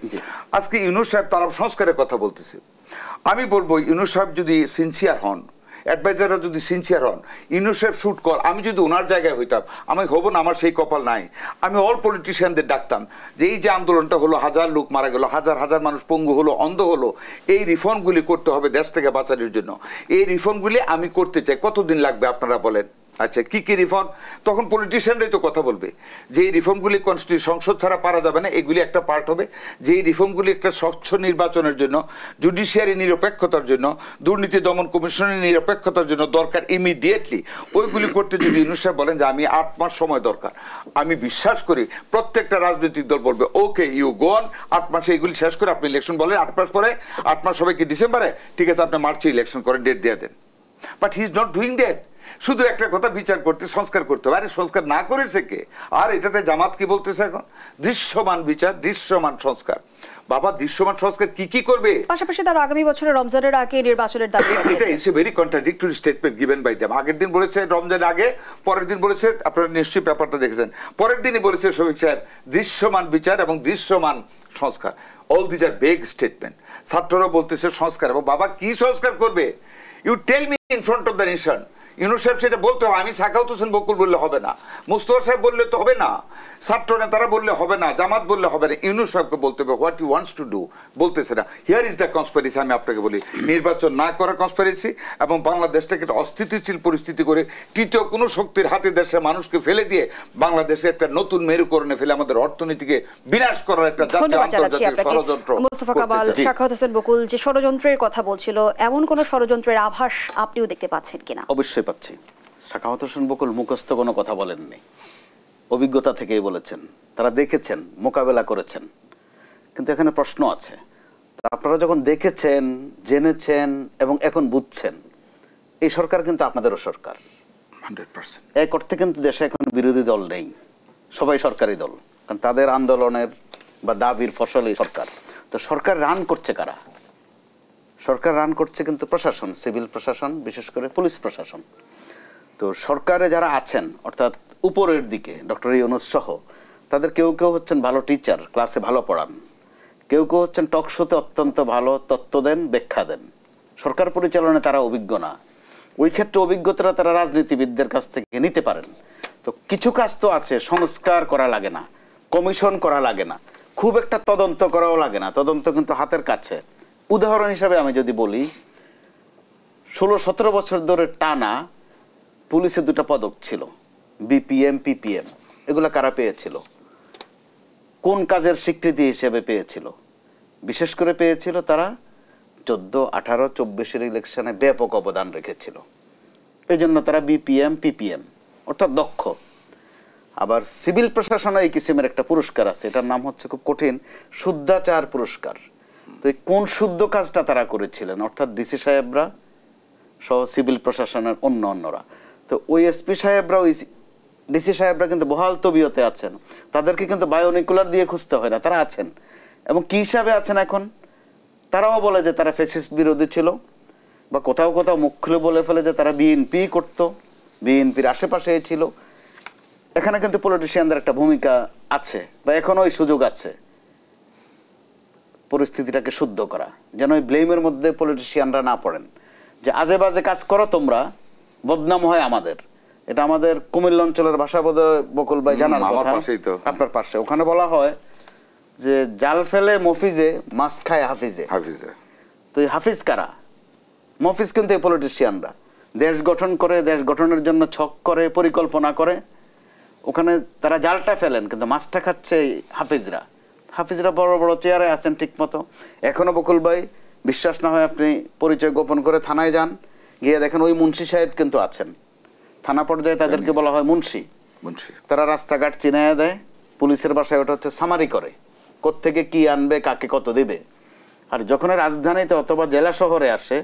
আজকে ইউনূস সাহেব তারা সংস্কারের কথা বলতেছে। আমি বলবো ইউনূস সাহেব যদি সিনসিয়ার হন, অ্যাডভাইজাররা যদি সিনসিয়ার হন, ইউনূস সাহেব শুট কল, আমি যদি ওনার জায়গায় হইতাম, আমি হব না, আমার সেই কপাল নাই, আমি অল পলিটিশিয়ানদের ডাকতাম যে এই যে আন্দোলনটা হলো, 1000 লোক মারা গেল, হাজার হাজার মানুষ পঙ্গু হলো, অন্ধ হলো, এই রিফর্মগুলি করতে হবে দেশটাকে বাঁচানোর জন্য। এই রিফর্মগুলি আমি করতে চাই, কতদিন লাগবে আপনারা বলেন? আচ্ছা, কি কি রিফর্ম? তখন পলিটিশিয়ানরাই তো কথা বলবে যে এই রিফর্মগুলি কনস্টিটিউশন সংসদ ছাড়া পারা যাবে না, এগুলি একটা পার্ট হবে। যে এই রিফর্মগুলি একটা স্বচ্ছ নির্বাচনের জন্য, জুডিশিয়ারি নিরপেক্ষতার জন্য, দুর্নীতি দমন কমিশনের নিরপেক্ষতার জন্য দরকার ইমিডিয়েটলি। ওইগুলি করতে যদি ইউনূস সাহেব বলেন যে আমি 8 মাস সময় দরকার, আমি বিশ্বাস করি প্রত্যেকটা রাজনৈতিক দল বলবে ওকে ইউ গো অন, 8 মাসে এগুলি শেষ করে আপনি ইলেকশন বলেন, 8 মাস পরে, 8 মাস হবে কি ডিসেম্বরে, ঠিক আছে আপনি মার্চে ইলেকশন করেন, ডেট দিয়ে দেন। But he is not doing that. শুধু একটা কথা, বিচার করতে, সংস্কার করতে হবে। আরে সংস্কার না করেছে কে? আর এটাতে জামাত কি বলতেছে এখন? দৃশ্যমান বিচার, দৃশ্যমান সংস্কার। বাবা, দৃশ্যমান সংস্কার কি কি করবে? পাশাপাশি তারা আগামী বছরের রমজানের আগে নির্বাচনের দাবি করেছে। এটা it's a very contradictory statement given by them. আগের দিন বলেছে রমজানের আগে, পরের দিন বলেছে, আপনারা নিশ্চয়ই ব্যাপারটা দেখেছেন, পরের দিনই বলেছে শফিক সাহেব দৃশ্যমান বিচার এবং দৃশ্যমান সংস্কার। All these are vague statement. ছাত্ররা বলতেছে সংস্কার, এবং বাবা কি সংস্কার করবে? You tell me in front of the nation. Yunus সাহেব সেটা বলতে হবে। আমি সাখাওয়াত হোসেন বকুল বললে হবে না, মুস্তফা সাহেব বললে তো হবে না, ছাত্র নেতারা বললে হবে না, জামাত বললে হবে না, ইউনূস সাহেবকে বলতে হবে what you wants to do. বলতেছে না। Here is the conspiracy. আমি আপনাকে বলি, নির্বাচন না করা কনস্পিরেসি, এবং বাংলাদেশটাকে একটা অস্থিতিশীল পরিস্থিতি করে তৃতীয় কোনো শক্তির হাতে দেশের মানুষকে ফেলে দিয়ে বাংলাদেশে একটা নতুন মেরুকরণে ফেলে আমাদের অর্থনীতিকে বিনাশ করার একটা জাতীয় আন্তর্জাতিক ষড়যন্ত্র। মুস্তফা কামাল, সাখাওয়াত হোসেন বকুল যে ষড়যন্ত্রের কথা বলছিল, এমন কোন ষড়যন্ত্রের আভাস আপনিও দেখতে পাচ্ছেন কিনা? অবশ্যই পাচ্ছি। সাখাওয়াত হোসেন বকুল মুখস্থ কোনো কথা বলেননি, অভিজ্ঞতা থেকেই বলেছেন। তারা দেখেছেন, মোকাবেলা করেছেন। কিন্তু এখানে প্রশ্ন আছে, আপনারা যখন দেখেছেন, জেনেছেন এবং এখন বুঝছেন, এই সরকার কিন্তু আপনাদেরও সরকার। 100%। এক অর্থে কিন্তু দেশে এখন বিরোধী দল নেই, সবাই সরকারি দল, কারণ তাদের আন্দোলনের বা দাবির ফসলই সরকার। তো সরকার রান করছে কারা? সরকার রান করছে কিন্তু প্রশাসন, সিভিল প্রশাসন, বিশেষ করে পুলিশ প্রশাসন। তো সরকারে যারা আছেন, অর্থাৎ উপরের দিকে ডক্টর ইউনূস সহ, তাদের কেউ কেউ হচ্ছেন ভালো টিচার, ক্লাসে ভালো পড়ান, কেউ কেউ হচ্ছেন টক শোতে অত্যন্ত ভালো তত্ত্ব দেন, ব্যাখ্যা দেন। সরকার পরিচালনায় তারা অভিজ্ঞ না, ওই ক্ষেত্রে অভিজ্ঞতারা তারা রাজনীতিবিদদের কাছ থেকে নিতে পারেন। তো কিছু কাজ তো আছে সংস্কার করা লাগে না, কমিশন করা লাগে না, খুব একটা তদন্ত করাও লাগে না, তদন্ত কিন্তু হাতের কাছে। উদাহরণ হিসাবে আমি যদি বলি, 16-17 বছর ধরে টানা পুলিশে 2টা পদক ছিল, বিপিএম, পিপিএম। এগুলো কারা পেয়েছিল? কোন কাজের স্বীকৃতি হিসেবে পেয়েছিল? বিশেষ করে পেয়েছিল তারা 14, 18, 24 ইলেকশনে ব্যাপক অবদান রেখেছিল, এই জন্য তারা বিপিএম, পিপিএম, অর্থাৎ দক্ষ। আবার সিভিল প্রশাসনে এই কিসিমের একটা পুরস্কার আছে, এটার নাম হচ্ছে, খুব কঠিন, শুদ্ধাচার পুরস্কার। তো এই কোন শুদ্ধ কাজটা তারা করেছিলেন, অর্থাৎ ডিসি সাহেবরা সহ সিভিল প্রশাসনের অন্যরা। তো ওই এসপি সাহেবরা, ওই ডিসি সাহেবরা কিন্তু বহাল তবিয়তে আছেন, তাদেরকে কিন্তু বায়োনিকুলার দিয়ে খুঁজতে হয় না, তারা আছেন। এবং কী হিসাবে আছেন এখন? তারাও বলে যে তারা ফ্যাসিস্ট বিরোধী ছিল, বা কোথাও কোথাও মুখ খুলে বলে ফেলে যে তারা বিএনপি করত, বিএনপির আশেপাশে ছিল। এখানে কিন্তু পলিটিশিয়ানদের একটা ভূমিকা আছে, বা এখনো ওই সুযোগ আছে পরিস্থিতিটাকে শুদ্ধ করা, যেন ওই ব্লেমের মধ্যে পলিটিশিয়ানরা না পড়েন যে আজে বাজে কাজ করো তোমরা, বদনাম হয় আমাদের। এটা আমাদের কুমিল্লা অঞ্চলের ভাষা বোধহয় বকুল ভাই জানার কথা, আপনার পাশে। ওখানে বলা হয় যে জাল ফেলে মফিজে, মাছ খায় হাফিজে। তো এই হাফিজ কারা? মফিজ কিন্তু এই পলিটিশিয়ানরা। দেশ গঠন করে, দেশ গঠনের জন্য ছক করে, পরিকল্পনা করে, ওখানে তারা জালটা ফেলেন, কিন্তু মাছটা খাচ্ছে হাফিজরা। হাফিজরা বড় বড় চেয়ারে আছেন ঠিক মতো। এখনও বকুল ভাই, বিশ্বাস না হয় আপনি পরিচয় গোপন করে থানায় যান, গিয়ে দেখেন ওই মুন্সি সাহেব কিন্তু আছেন। থানা পর্যায়ে তাদেরকে বলা হয় মুন্সি। তারা রাস্তাঘাট চিনাইয়া দেয়, পুলিশের বাসায় ওটা হচ্ছে সামারি করে, কোত্থেকে কি আনবে, কাকে কত দেবে। আর যখন রাজধানীতে অথবা জেলা শহরে আসে,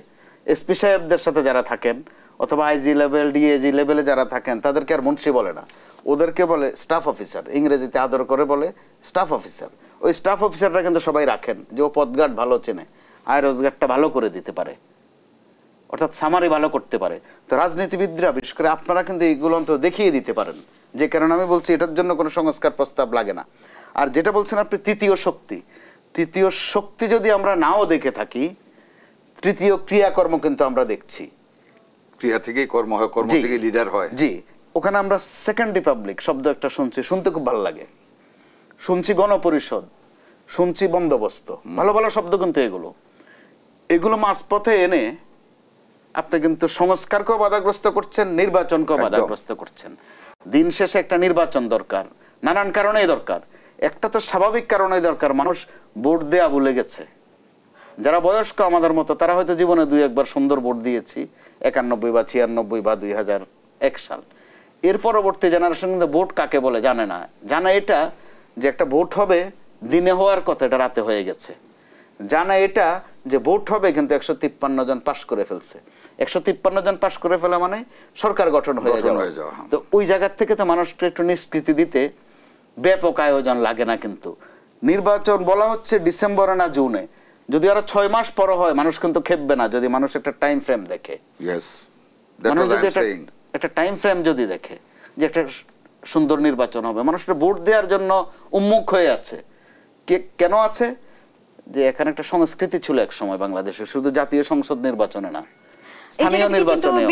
এসপি সাহেবদের সাথে যারা থাকেন, অথবা আইজি লেভেল, ডিএজি লেভেলে যারা থাকেন, তাদেরকে আর মুন্সি বলে না, ওদেরকে বলে স্টাফ অফিসার, ইংরেজিতে আদর করে বলে স্টাফ অফিসার। ওই স্টাফ অফিসাররা কিন্তু সবাই রাখেন যে ও পদঘাট ভালো চেনে, আয় রোজগারটা ভালো করে দিতে পারে, অর্থাৎ সামারি ভালো করতে পারে। তো রাজনীতিবিদরা, বিশেষ করে আপনারা কিন্তু এইগুলো অন্তত দেখিয়ে দিতে পারেন, যে কারণে আমি বলছি এটার জন্য কোনো সংস্কার প্রস্তাব লাগে না। আর যেটা বলছেন আপনি তৃতীয় শক্তি, তৃতীয় শক্তি যদি আমরা নাও দেখে থাকি, তৃতীয় ক্রিয়াকর্ম কিন্তু আমরা দেখছি। ক্রিয়া থেকেই কর্ম হয়, কর্ম থেকে লিডার হয়। জি, ওখানে আমরা সেকেন্ড রিপাবলিক শব্দ একটা শুনছি, শুনতে খুব ভালো লাগে। শুনছি গণপরিষদ, শুনছি বন্দোবস্ত, ভালো ভালো শব্দ, কিন্তু এগুলো মাঝপথে এনে আপনি কিন্তু সংস্কারকেও বাধাগ্রস্ত করছেন, নির্বাচনকেও বাধাগ্রস্ত করছেন। দিন শেষে একটা নির্বাচন দরকার, নানান কারণেই দরকার। একটা তো স্বাভাবিক কারণেই দরকার, মানুষ ভোট দেয়া ভুলে গেছে। যারা বয়স্ক আমাদের মতো, তারা হয়তো জীবনে 2-1 বার সুন্দর ভোট দিয়েছি, 91 বা 96 বা 2001 সাল। এর পরবর্তী জেনারেশন কিন্তু ভোট কাকে বলে জানে না। জানে এটা যে একটা ভোট হবে, দিনে হওয়ার কথা, এটা রাতে হয়ে গেছে। জানে এটা যে ভোট হবে, কিন্তু 153 জন পাশ করে ফেলছে। 153 জন পাশ করে ফেলা মানে সরকার গঠন হয়ে যাওয়া। তো ওই জায়গার থেকে তো মানুষকে একটু নিষ্কৃতি দিতে ব্যাপক আয়োজন লাগে না। কিন্তু নির্বাচন বলা হচ্ছে ডিসেম্বরে না জুনে, যদি আরো 6 মাস পর হয়, মানুষ কিন্তু খেপবে না যদি মানুষ একটা টাইম ফ্রেম দেখে। মানুষ যদি একটা টাইম ফ্রেম যদি দেখে যে একটা সুন্দর নির্বাচন হবে, মানুষটা ভোট দেওয়ার জন্য উন্মুখ হয়ে আছে। কেন আছে? যে এখানে একটা সংস্কৃতি ছিল এক সময় বাংলাদেশে, শুধু জাতীয় সংসদ নির্বাচনে না, স্থানীয় নির্বাচনে,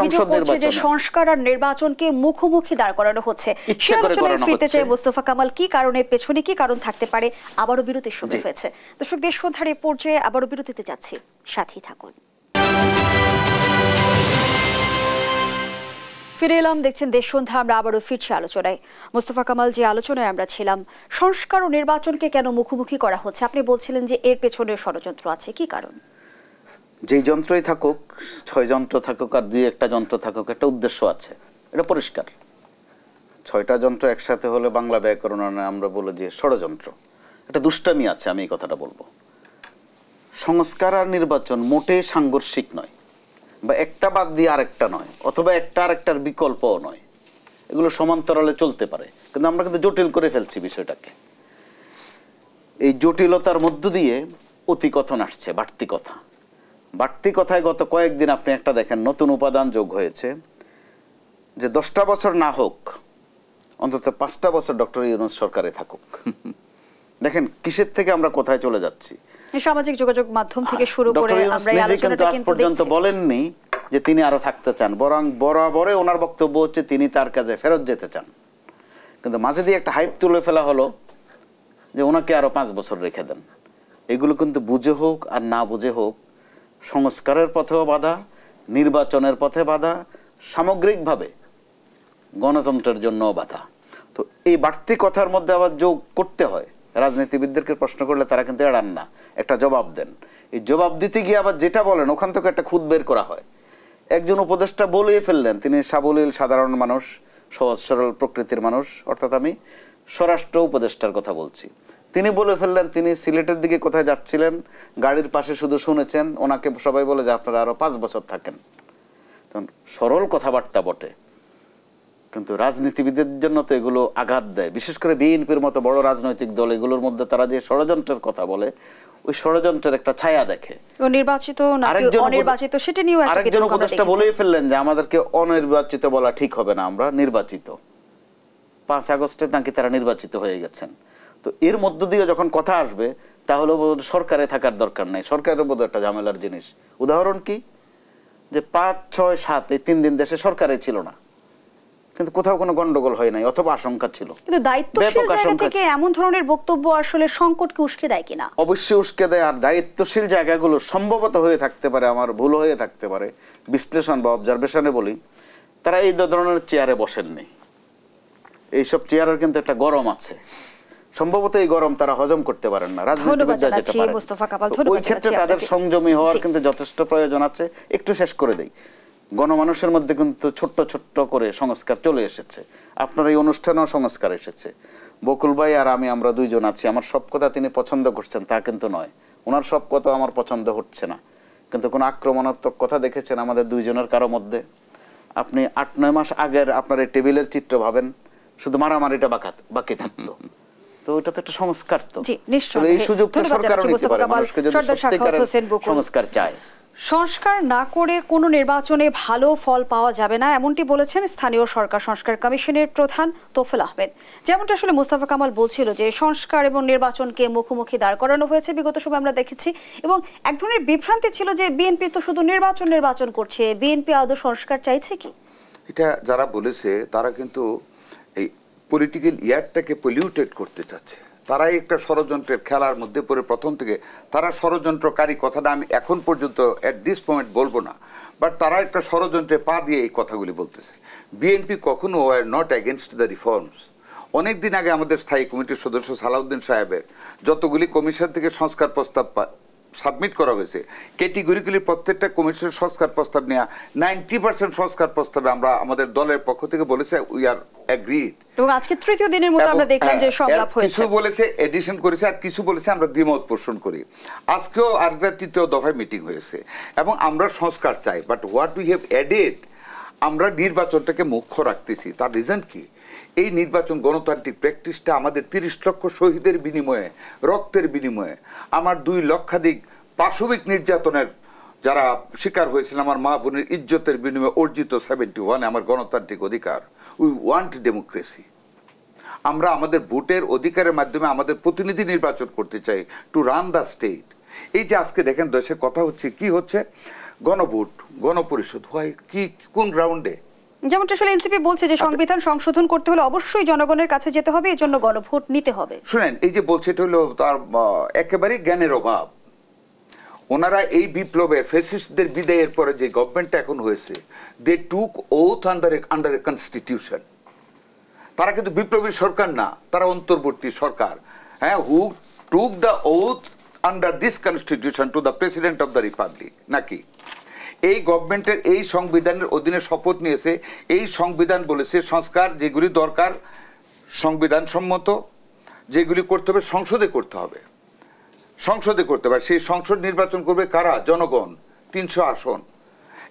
সংসদ নির্বাচনে সংস্কার আর নির্বাচনকে মুখোমুখি দাঁড় করানো হচ্ছে। ফিরতে চাই মোস্তফা কামাল, কি কারণে, পেছনে কি কারণ থাকতে পারে? আবারও বিরতির সময় হয়েছে। দর্শক, দেশ সন্ধ্যার এই পর্যায়ে আবারও বিরতিতে যাচ্ছি, সাথেই থাকুন। ফিরে এলাম, দেখছেন দেশ সন্ধ্যা। আমরা আবারও ফিরছি আলোচনায়। মোস্তফা কামাল, যে আলোচনায় আমরা ছিলাম, সংস্কার ও নির্বাচনকে কেন মুখোমুখি করা হচ্ছে, আপনি বলছিলেন যে এর পেছনে ষড়যন্ত্র আছে। কি কারণ? যেই যন্ত্রই থাকুক, 6 যন্ত্র থাকুক আর 2-1টা যন্ত্র থাকুক, একটা উদ্দেশ্য আছে, এটা পরিষ্কার। 6টা যন্ত্র একসাথে হলে বাংলা ব্যাকরণে আমরা বলি যে ষড়যন্ত্র, একটা দুষ্টামি আছে, আমি এই কথাটা বলবো। সংস্কার আর নির্বাচন মোটেই সাংঘর্ষিক নয়, বা একটা বাদ দিয়ে আরেকটা নয়, অথবা একটা আরেকটার বিকল্পও নয়। এগুলো সমান্তরালে চলতে পারে, কিন্তু আমরা কিন্তু জটিল করে ফেলছি বিষয়টাকে। এই জটিলতার মধ্য দিয়ে অতিকথন আসছে, বাড়তি কথা। বাড়তি কথায় গত কয়েকদিন আপনি একটা দেখেন, নতুন উপাদান যোগ হয়েছে যে 10টা বছর না হোক, অন্তত 5টা বছর ডক্টর ইউনূস সরকারে থাকুক। দেখেন কিসের থেকে আমরা কোথায় চলে যাচ্ছি। সামাজিক যোগাযোগ মাধ্যম থেকে শুরু করে আমরা এই আলোচনাটা কিন্তু পর্যন্ত বলেননি যে তিনি আরো থাকতে চান, বরং বরাবরে ওনার বক্তব্য হচ্ছে তিনি তার কাজে ফেরত যেতে চান। কিন্তু মাঝে দিয়ে একটা হাইপ তুলে ফেলা হলো যে ওনাকে আরো 5 বছর রেখে দেন। এগুলো কিন্তু বুঝে হোক আর না বুঝে হোক সংস্কারের পথেও বাধা, নির্বাচনের পথে বাধা, সামগ্রিকভাবে গণতন্ত্রের জন্যও বাধা। তো এই বাড়তি কথার মধ্যে আবার যোগ করতে হয়। রাজনীতিবিদদেরকে প্রশ্ন করলে তারা কিন্তু এড়ান না, একটা জবাব দেন। এই জবাব দিতে গিয়ে আবার যেটা বলেন ওখান থেকে একটা খুঁত বের করা হয়। একজন উপদেষ্টা বলেই ফেললেন, তিনি সাবলীল সাধারণ মানুষ, সহজ সরল প্রকৃতির মানুষ, অর্থাৎ আমি স্বরাষ্ট্র উপদেষ্টার কথা বলছি। তিনি বলে ফেললেন তিনি সিলেটের দিকে কোথায় যাচ্ছিলেন, গাড়ির পাশে শুধু শুনেছেন, ওনাকে সবাই বলে যে আপনারা আরো 5 বছর থাকেন। তখন সরল কথাবার্তা বটে, কিন্তু রাজনীতিবিদের জন্য তো এগুলো আঘাত দেয়। বিশেষ করে বিএনপির মতো বড় রাজনৈতিক দল, এগুলোর মধ্যে তারা যে ষড়যন্ত্রের কথা বলে, ওই ষড়যন্ত্রের একটা ছায়া দেখে। নির্বাচিত নাকি অনির্বাচিত সেটা নিয়েও একটা আরেকজন উপদেষ্টা বলেই ফেললেন যে আমাদেরকে অনির্বাচিত বলা ঠিক হবে না, আমরা নির্বাচিত। 5 আগস্টে নাকি তারা নির্বাচিত হয়ে গেছেন। তো এর মধ্য দিয়ে যখন কথা আসবে তাহলে সরকারে থাকার দরকার নেই, সরকারের বোধ একটা ঝামেলার জিনিস। উদাহরণ কি, যে 5, 6, 7 এই 3 দিন দেশে সরকারে ছিল না, কিন্তু কোথাও কোনো গন্ডগোল হয় নাই, অথবা আশঙ্কা ছিল। কিন্তু দায়িত্বশীল জায়গা থেকে এমন ধরনের বক্তব্য আসলে সংকটকে উস্কে দেয় কিনা? অবশ্যই উস্কে দেয়। আর দায়িত্বশীল জায়গাগুলো সম্ভবত হয়ে থাকতে পারে, আমার ভুল হয়ে থাকতে পারে, বিশ্লেষণ বা অবজারভেশনে বলি, তারা এই ধরনের চেয়ারে বসেননি। এইসব চেয়ারের কিন্তু একটা গরম আছে, সম্ভবত এই গরম তারা হজম করতে পারেন না। ওই ক্ষেত্রে তাদের সংযমী হওয়ার কিন্তু যথেষ্ট প্রয়োজন আছে। একটু শেষ করে দেই, গণমানুষের মধ্যে কিন্তু ছোট্ট ছোট্ট করে সংস্কার চলে এসেছে। আপনার এই অনুষ্ঠানেও সংস্কার এসেছে। বকুল ভাই আর আমরা 2 জন আছি, আমার সব কথা তিনি পছন্দ করছেন তা কিন্তু নয়, ওনার সব কথা আমার পছন্দ হচ্ছে না। কিন্তু কোন আক্রমণাত্মক কথা দেখেছেন আমাদের 2 জনের কারো মধ্যে? আপনি 8-9 মাস আগের আপনার এই টেবিলের চিত্র ভাবেন, শুধু মারামারিটা বাকি থাকতো। তো ওটা তো একটা সংস্কার। তো এই সুযোগটা সরকার নিতে পারে, মানুষকে যদি সত্যিকারের সংস্কার চায়। সংস্কার না করে কোনো নির্বাচনে ভালো ফল পাওয়া যাবে না, এমনটি বলেছেন স্থানীয় সরকার সংস্কার কমিশনের প্রধান তোফেল আহমেদ। যেমনটা আসলে মোস্তফা কামাল বলছিল যে সংস্কার এবং নির্বাচনকে মুখোমুখি দাঁড় করানো হয়েছে বিগত সময় আমরা দেখেছি, এবং এক ধরনের বিভ্রান্তি ছিল যে বিএনপি তো শুধু নির্বাচন করছে, বিএনপি আদৌ সংস্কার চাইছে কি? এটা যারা বলেছে তারা কিন্তু এই পলিটিক্যাল ইয়ারটাকে পলিউটেড করতে চাচ্ছে। তারাই একটা ষড়যন্ত্রের খেলার মধ্যে পড়ে প্রথম থেকে। তারা ষড়যন্ত্রকারী কথাটা আমি এখন পর্যন্ত অ্যাট দিস পয়েন্ট বলবো না, বাট তারা একটা ষড়যন্ত্রে পা দিয়ে এই কথাগুলি বলতেছে। বিএনপি কখনো were not against the reforms. অনেক দিন আগে আমাদের স্থায়ী কমিটির সদস্য সালাউদ্দিন সাহেবের যতগুলি কমিশন থেকে সংস্কার প্রস্তাব সাবমিট করা হয়েছে, ক্যাটেগরিগুলি প্রত্যেকটা কমিশনের সংস্কার প্রস্তাব নেওয়া 90% সংস্কার প্রস্তাবে আমরা আমাদের দলের পক্ষ থেকে বলেছে উই আর এগ্রিড। এবং আজকে তৃতীয় দিনের মতো আমরা দেখলাম যে সংলাপ হয়েছে, কিছু বলেছে এডিশন করেছে আর কিছু বলেছে আমরা দ্বিমত পোষণ করি। আজকেও আরেকটা 3য় দফায় মিটিং হয়েছে এবং আমরা সংস্কার চাই, but what we have added, আমরা নির্বাচনটাকে মুখ্য রাখতেছি। তার রিজন কি? এই নির্বাচন গণতান্ত্রিক প্র্যাকটিসটা আমাদের 30 লক্ষ শহীদের বিনিময়ে, রক্তের বিনিময়ে, আমার 2 লক্ষাধিক পাশবিক নির্যাতনের যারা শিকার হয়েছিল, আমার মা বোনের ইজ্জতের বিনিময়ে অর্জিত 71 আমার গণতান্ত্রিক অধিকার। We want democracy. আমরা আমাদের ভোটের অধিকারের মাধ্যমে আমাদের প্রতিনিধি নির্বাচন করতে চাই টু রান দ্য স্টেট। এই যে আজকে দেখেন দেশে কথা হচ্ছে, কি হচ্ছে? গণভোট, গণপরিষদ হয় কি, কোন গ্রাউন্ডে? যেমনটা আসলে এনসিপি বলছে যে সংবিধান সংশোধন করতে হলে অবশ্যই জনগণের কাছে যেতে হবে, এর জন্য গণভোট নিতে হবে। শুনেন, এই যে বলছে এটা হলো তার একেবারে জ্ঞানের অভাব। ওনারা এই বিপ্লবের ফ্যাসিস্টদের বিদায়ের পরে যে গভর্নমেন্টটা এখন হয়েছে, they took oath under a constitution. তারা কিন্তু বিপ্লবী সরকার না, তারা অন্তর্বর্তী সরকার। হ্যাঁ, who took the oath under this constitution to the president of the republic. নাকি এই গভর্নমেন্টের এই সংবিধানের অধীনে শপথ নিয়েছে। এই সংবিধান বলেছে সংস্কার যেগুলি দরকার সংবিধান সম্মত, যেগুলি করতে হবে সংসদে করতে হবে। সংসদে করতে পারে। সেই সংসদ নির্বাচন করবে কারা? জনগণ, 300 আসন।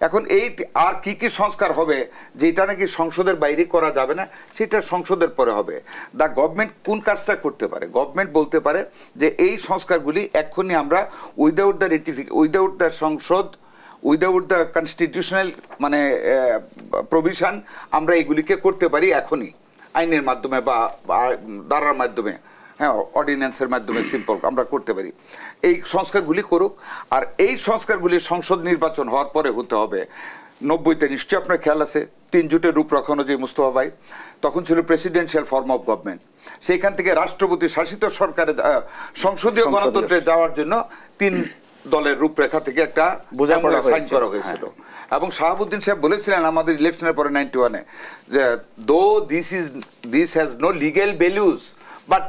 এখন এই আর কি কি সংস্কার হবে যেটা নাকি সংসদের বাইরে করা যাবে না, সেটা সংসদের পরে হবে। দা গভর্নমেন্ট কোন কাজটা করতে পারে? গভর্নমেন্ট বলতে পারে যে এই সংস্কারগুলি এক্ষুনি আমরা উইদাউট দ্য সংসদ, উইদাউট দ্য কনস্টিটিউশনাল মানে প্রভিশন আমরা এগুলিকে করতে পারি এখনই, আইনের মাধ্যমে বা ধারার মাধ্যমে, হ্যাঁ, অর্ডিন্যান্সের মাধ্যমে সিম্পল আমরা করতে পারি। এই সংস্কারগুলি করুক। আর এই সংস্কারগুলি সংসদ নির্বাচন হওয়ার পরে হতে হবে। 90-তে নিশ্চয়ই আপনার খেয়াল আছে 3 জোটের রূপরেখা অনুযায়ী মুস্তফা ভাই, তখন ছিল প্রেসিডেন্সিয়াল ফর্ম অফ গভর্নমেন্ট। সেইখান থেকে রাষ্ট্রপতি শাসিত সরকারে সংসদীয় গণতন্ত্রে যাওয়ার জন্য 3 দলের রূপরেখা থেকে একটা সাইন করা হয়েছিল। এবং শাহাবুদ্দিন সাহেব বলেছিলেন আমাদের ইলেকশনের পরে 91-এ যে though this has no legal values but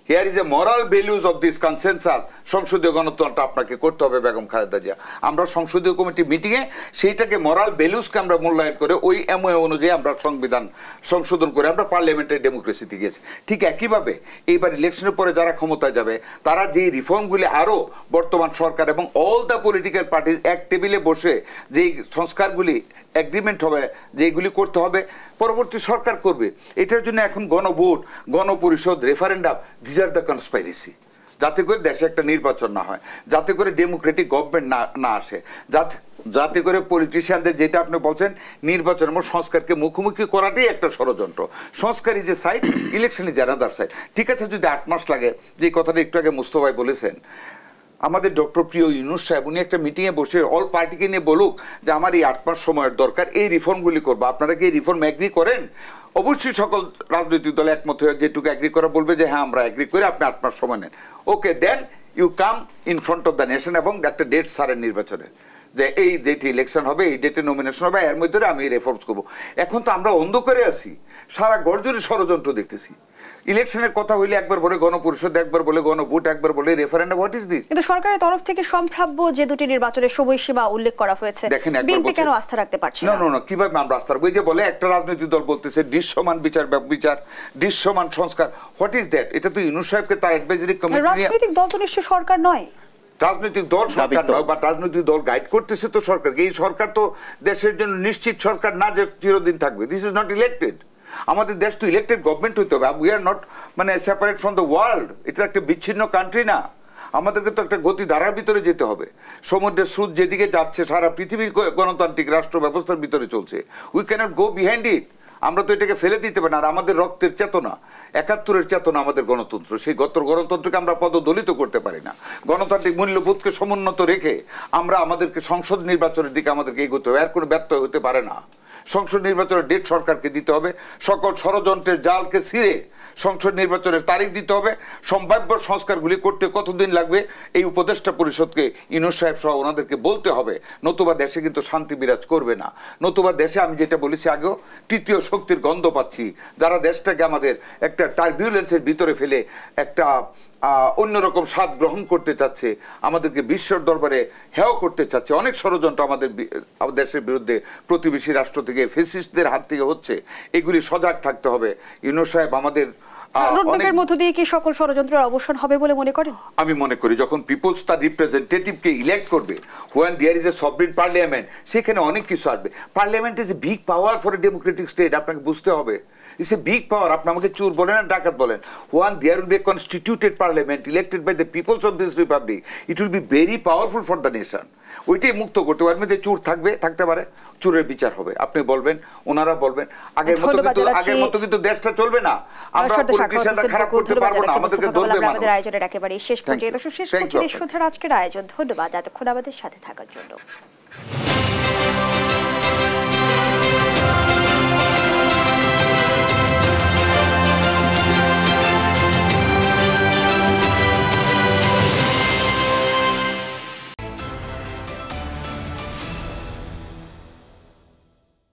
here is a moral values of this consensus. সংসদীয় গণতন্ত্র আপনাকে করতে হবে বেগম খালেদা জিয়া। আমরা সংসদীয় কমিটি মিটিংয়ে সেইটাকে মোরাল ভ্যালুজকে আমরা মূল্যায়ন করে ওই এমওএ অনুযায়ী আমরা সংবিধান সংশোধন করে আমরা পার্লামেন্টারি ডেমোক্রেসিতে গেছি। ঠিক একইভাবে এইবার ইলেকশনের পরে যারা ক্ষমতায় যাবে তারা যেই রিফর্মগুলি আরও বর্তমান সরকার এবং অল দ্য পলিটিক্যাল পার্টিজ এক টেবিলে বসে যেই সংস্কারগুলি এগ্রিমেন্ট হবে, যেগুলি করতে হবে পরবর্তী সরকার করবে। এটার জন্য এখন গণভোট, গণপরিষদ, referendum, this are the conspiracy. যাতে করে দেশে একটা নির্বাচন না হয়, যাতে করে ডেমোক্রেটিক গভর্নমেন্ট না আসে, যাতে করে পলিটিশিয়ানদের, যেটা আপনি বলছেন নির্বাচন এবং সংস্কারকে মুখোমুখি করাটাই একটা ষড়যন্ত্র। সংস্কার is a side, election is another side. ঠিক আছে, যদি 8 মাস লাগে, যে কথাটা একটু আগে মুস্তফা ভাই বলেছেন, আমাদের ডক্টর প্রিয় ইউনূস সাহেব উনি একটা মিটিংয়ে বসে অল পার্টিকে নিয়ে বলুক যে আমার এই 8 মাস সময়ের দরকার, এই রিফর্মগুলি করবো, আপনারা কি এই রিফর্ম এগ্রি করেন? অবশ্যই সকল রাজনৈতিক দল একমত হয়ে যেটুকু এগ্রি করা বলবে যে হ্যাঁ আমরা এগ্রি করি, আপনি 8 মাস সময় নেন, okay, then you come in front of the nation এবং একটা ডেট সারেন নির্বাচনের, যে এই ডেটে ইলেকশন হবে, এই ডেটে নমিনেশন হবে, এর মধ্যে আমি রিফর্মস করবো। এখন তো আমরা অন্ধকারে আছি, সারা গর্জনে ষড়যন্ত্র দেখতেছি। ইলেকশনের কথা হইলে একবার বলে গণপরিষদ, একবার বলে গণভোট, একবার বলে রেফারেন্ডাম। What is this? কিন্তু সরকারের তরফ থেকে সম্ভাব্য যে 2টি নির্বাচনের সময়সীমা উল্লেখ করা হয়েছে, বিএনপি কেন আস্থা রাখতে পারছে না? না, কিভাবে আমরা আস্থা রাখবো? এই যে বলে একটা রাজনৈতিক দল বলতেছে দৃশ্যমান বিচার, দৃশ্যমান সংস্কার, হোয়াট ইজ দ্যাট? এটা তো ইউনূস সাহেবকে তার অ্যাডভাইজারি কমিটি, রাজনৈতিক দল তো নিশ্চয়ই সরকার নয়। রাজনৈতিক দল সরকার নয়, বা রাজনৈতিক দল গাইড করতেছে তো সরকারকে। এই সরকার তো দেশের জন্য নিশ্চিত সরকার না যে চিরদিন থাকবে। This is not elected. আমাদের দেশ তো ইলেক্টেড গভর্নমেন্ট হইতে হবে। উই আর নট মানে সেপারেট ফ্রম দ্য ওয়ার্ল্ড। এটা একটা বিচ্ছিন্ন কান্ট্রি না। আমাদেরকে তো একটা গতি ধারার ভিতরে যেতে হবে। সমুদ্রের স্রোত যেদিকে যাচ্ছে, সারা পৃথিবীর গণতান্ত্রিক রাষ্ট্র ব্যবস্থার ভিতরে চলছে। We cannot go behind it. আমরা তো এটাকে ফেলে দিতে পারি না। আর আমাদের রক্তের চেতনা, 71-এর চেতনা আমাদের গণতন্ত্র, সেই গণতন্ত্রকে আমরা পদদলিত করতে পারি না। গণতান্ত্রিক মূল্যবোধকে সমুন্নত রেখে আমরা আমাদেরকে সংসদ নির্বাচনের দিকে আমাদেরকে এগোতে হবে। আর কোনো ব্যত্যয় হতে পারে না। সংসদ নির্বাচনের ডেট সরকারকে দিতে হবে। সকল ষড়যন্ত্রের জালকে ছিঁড়ে সংসদ নির্বাচনের তারিখ দিতে হবে। সম্ভাব্য সংস্কারগুলি করতে কতদিন লাগবে এই উপদেষ্টা পরিষদকে ইউনূস সাহেব সহ ওনাদেরকে বলতে হবে। নতুবা দেশে কিন্তু শান্তি বিরাজ করবে না। নতুবা দেশে আমি যেটা বলেছি আগেও, তৃতীয় শক্তির গন্ধ পাচ্ছি, যারা দেশটাকে আমাদের একটা টার্বিউলেন্সের ভিতরে ফেলে একটা অন্যরকম স্বাদ গ্রহণ করতে চাচ্ছে, আমাদেরকে বিশ্বর দরবারে হেয় করতে চাচ্ছে। অনেক ষড়যন্ত্র আমাদের দেশের বিরুদ্ধে প্রতিবেশী রাষ্ট্র থেকে, ফেসিস্টদের হাত থেকে হচ্ছে। এগুলি সজাগ থাকতে হবে। ইউনূস সাহেব আমাদের রোডম্যাপের মধ্য দিয়ে কি সকল ষড়যন্ত্রের অবসান হবে বলে মনে করেন? আমি মনে করি যখন পিপলস তার রিপ্রেজেন্টেটিভকে ইলেক্ট করবে, when there is a sovereign parliament, সেখানে অনেক কিছু আসবে। Parliament is a big power for a democratic state. আপনাকে বুঝতে হবে, ইটস এ বিগ পাওয়ার। আপনি আমাকে চোর বলেন আর ডাকাত বলেন, when there will be a constituted parliament elected by the peoples of this republic, it will be very powerful for the nation. ওইটাই মুক্ত করতে পারে। মধ্যে চোর থাকতে পারে, চোরের বিচার হবে। আপনি বলবেন, ওনারা বলবেন। আগের মতো কিন্তু দেশটা চলবে না। আমরা পলিটিশিয়ানরা খারাপ করতে পারবো না, আমাদেরকে ধরবে মানুষ। আমাদের আয়োজনের একেবারে শেষ পর্যায়ে শেষ করছি দেশসুধার আজকের আয়োজন। ধন্যবাদ এতক্ষণ আমাদের সাথে থাকার জন্য।